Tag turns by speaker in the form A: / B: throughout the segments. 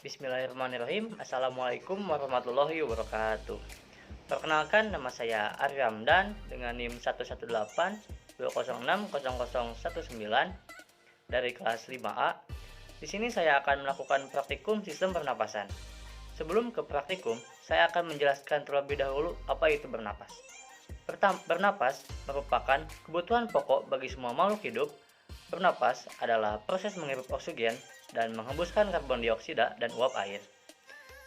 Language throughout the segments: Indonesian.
A: Bismillahirrahmanirrahim. Assalamualaikum warahmatullahi wabarakatuh. Perkenalkan, nama saya Ari Ramdan dengan NIM 11820600019 dari kelas 5A. Di sini saya akan melakukan praktikum sistem pernapasan. Sebelum ke praktikum, saya akan menjelaskan terlebih dahulu apa itu bernapas. Bernapas merupakan kebutuhan pokok bagi semua makhluk hidup. Bernapas adalah proses menghirup oksigen dan menghembuskan karbon dioksida dan uap air.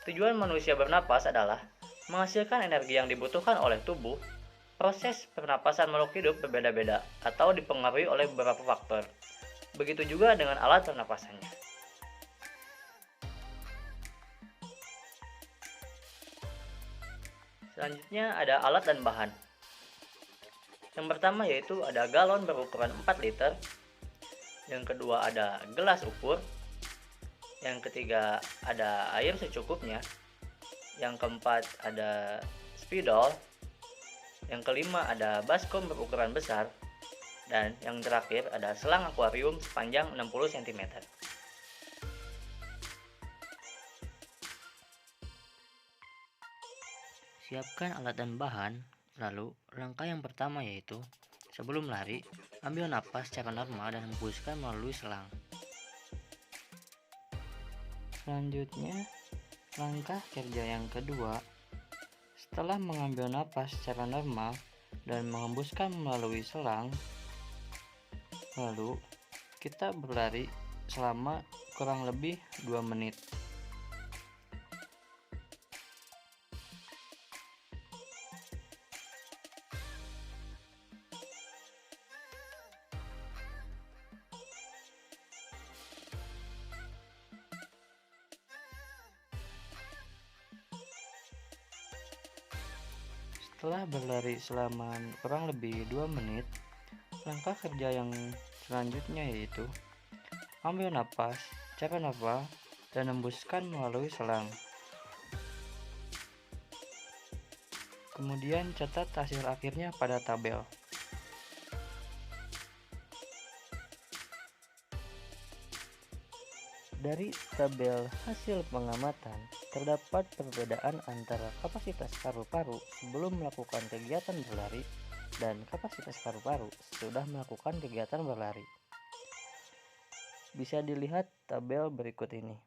A: Tujuan manusia bernapas adalah menghasilkan energi yang dibutuhkan oleh tubuh. Proses pernapasan makhluk hidup berbeda-beda atau dipengaruhi oleh beberapa faktor. Begitu juga dengan alat pernapasannya. Selanjutnya ada alat dan bahan. Yang pertama yaitu ada galon berukuran 4 liter. Yang kedua ada gelas ukur. Yang ketiga ada air secukupnya. Yang keempat ada spidol. Yang kelima ada baskom berukuran besar. Dan yang terakhir ada selang akuarium sepanjang 60 cm. Siapkan alat dan bahan. Lalu langkah yang pertama yaitu sebelum lari, ambil napas secara normal dan hembuskan melalui selang. Selanjutnya, langkah kerja yang kedua, setelah mengambil napas secara normal dan menghembuskan melalui selang, lalu kita berlari selama kurang lebih 2 menit. Setelah berlari selama kurang lebih 2 menit, langkah kerja yang selanjutnya yaitu ambil napas, cara nafas, dan hembuskan melalui selang. Kemudian catat hasil akhirnya pada tabel. Dari tabel hasil pengamatan, terdapat perbedaan antara kapasitas paru-paru sebelum melakukan kegiatan berlari dan kapasitas paru-paru sesudah melakukan kegiatan berlari. Bisa dilihat tabel berikut ini.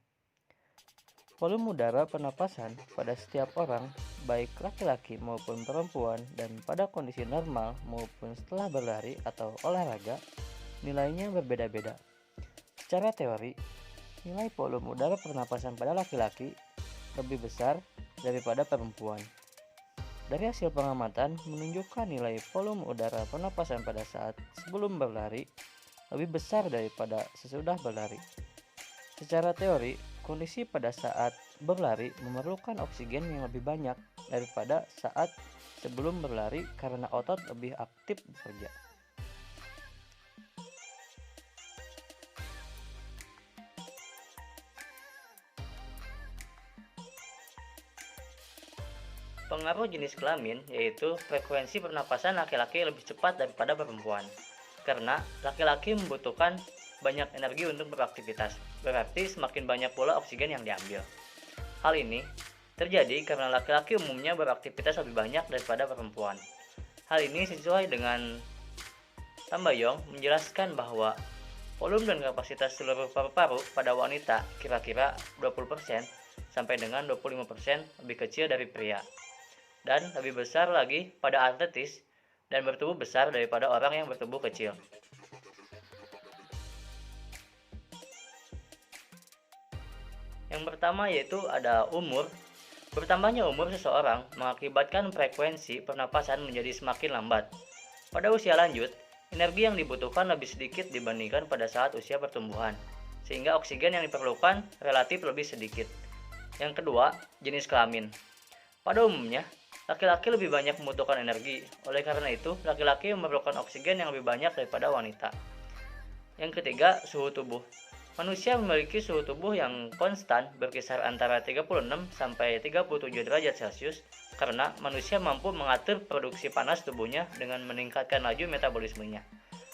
A: Volume udara pernapasan pada setiap orang, baik laki-laki maupun perempuan, dan pada kondisi normal maupun setelah berlari atau olahraga, nilainya berbeda-beda. Secara teori, nilai volume udara pernapasan pada laki-laki lebih besar daripada perempuan. Dari hasil pengamatan menunjukkan nilai volume udara pernapasan pada saat sebelum berlari lebih besar daripada sesudah berlari. Secara teori, kondisi pada saat berlari memerlukan oksigen yang lebih banyak daripada saat sebelum berlari karena otot lebih aktif bekerja. Pengaruh jenis kelamin yaitu frekuensi pernapasan laki-laki lebih cepat daripada perempuan. Karena laki-laki membutuhkan banyak energi untuk beraktivitas, berarti semakin banyak pula oksigen yang diambil. Hal ini terjadi karena laki-laki umumnya beraktivitas lebih banyak daripada perempuan. Hal ini sesuai dengan Tambayong menjelaskan bahwa volume dan kapasitas seluruh paru-paru pada wanita kira-kira 20% sampai dengan 25% lebih kecil dari pria. Dan lebih besar lagi pada atletis dan bertubuh besar daripada orang yang bertubuh kecil. Yang pertama yaitu ada umur. Bertambahnya umur seseorang mengakibatkan frekuensi pernapasan menjadi semakin lambat. Pada usia lanjut, energi yang dibutuhkan lebih sedikit dibandingkan pada saat usia pertumbuhan, sehingga oksigen yang diperlukan relatif lebih sedikit. Yang kedua, jenis kelamin. Pada umumnya, laki-laki lebih banyak membutuhkan energi, oleh karena itu laki-laki memerlukan oksigen yang lebih banyak daripada wanita. Yang ketiga, suhu tubuh. Manusia memiliki suhu tubuh yang konstan berkisar antara 36 sampai 37 derajat Celcius karena manusia mampu mengatur produksi panas tubuhnya dengan meningkatkan laju metabolismenya,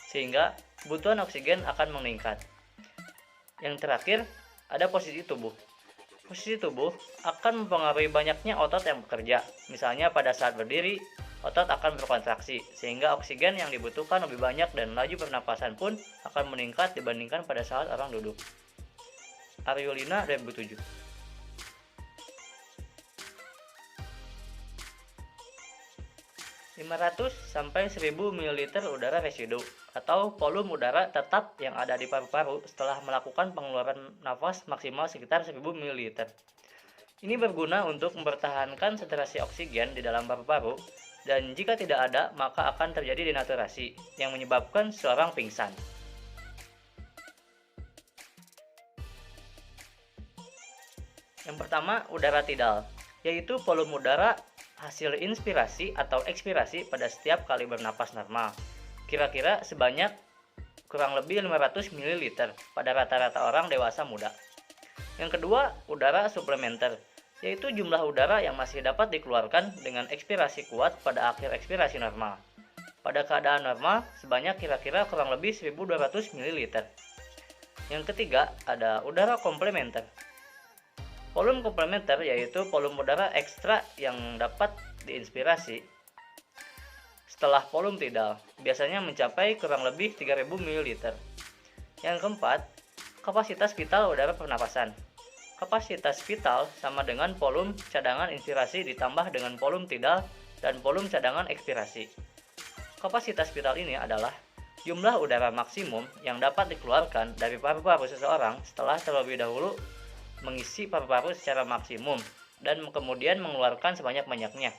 A: sehingga kebutuhan oksigen akan meningkat. Yang terakhir, ada posisi tubuh. Posisi tubuh akan mempengaruhi banyaknya otot yang bekerja. Misalnya pada saat berdiri, otot akan berkontraksi, sehingga oksigen yang dibutuhkan lebih banyak dan laju pernapasan pun akan meningkat dibandingkan pada saat orang duduk. Ariolina 2007. 500 sampai 1000 ml udara residu atau volume udara tetap yang ada di paru-paru setelah melakukan pengeluaran nafas maksimal sekitar 1000 ml. Ini berguna untuk mempertahankan saturasi oksigen di dalam paru-paru, dan jika tidak ada maka akan terjadi denaturasi yang menyebabkan seseorang pingsan. Yang pertama, udara tidal, yaitu volume udara hasil inspirasi atau ekspirasi pada setiap kali bernapas normal. Kira-kira sebanyak kurang lebih 500 ml pada rata-rata orang dewasa muda. Yang kedua, udara suplementer, yaitu jumlah udara yang masih dapat dikeluarkan dengan ekspirasi kuat pada akhir ekspirasi normal. Pada keadaan normal, sebanyak kira-kira kurang lebih 1200 ml. Yang ketiga, ada udara komplementer. Volume komplementer yaitu volume udara ekstra yang dapat diinspirasi setelah volume tidal, biasanya mencapai kurang lebih 3000 ml. Yang keempat, kapasitas vital udara pernapasan. Kapasitas vital sama dengan volume cadangan inspirasi ditambah dengan volume tidal dan volume cadangan ekspirasi. Kapasitas vital ini adalah jumlah udara maksimum yang dapat dikeluarkan dari paru-paru seseorang setelah terlebih dahulu mengisi paru-paru secara maksimum dan kemudian mengeluarkan sebanyak-banyaknya,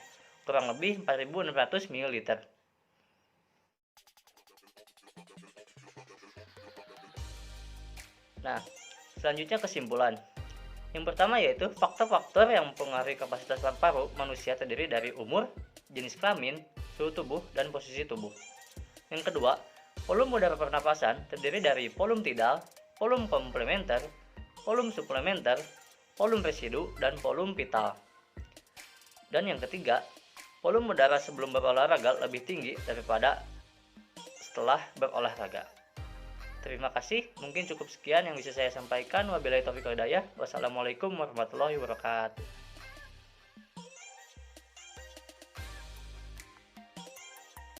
A: kurang lebih 4600 ml. Nah, selanjutnya kesimpulan. Yang pertama yaitu faktor-faktor yang mempengaruhi kapasitas paru-paru manusia terdiri dari umur, jenis kelamin, suhu tubuh, dan posisi tubuh. Yang kedua, volume udara pernapasan terdiri dari volume tidal, volume komplementer, volume suplementer, volume residu, dan volume vital. Dan yang ketiga, volume udara sebelum berolahraga lebih tinggi daripada setelah berolahraga. Terima kasih, mungkin cukup sekian yang bisa saya sampaikan. Wabillahi taufiq wal hidayah. Wassalamualaikum warahmatullahi wabarakatuh.